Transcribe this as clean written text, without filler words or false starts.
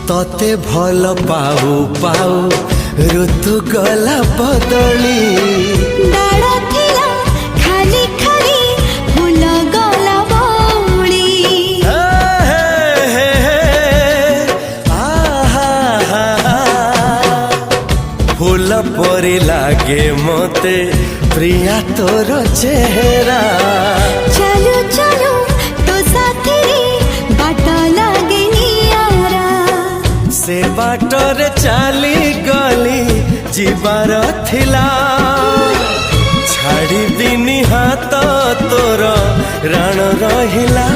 तते भल पाऊ पाऊ ऋतु गला बदली डाळ थिला खाली खाली फूल गला बौली फूल परी लागे मते प्रिया तोर चेहरा चलो चलो तो साथी बाट लागे नियारा से बाटरे चली गली जीवार थिला छाड़ी दिनी हाथ तोर राण रहिला।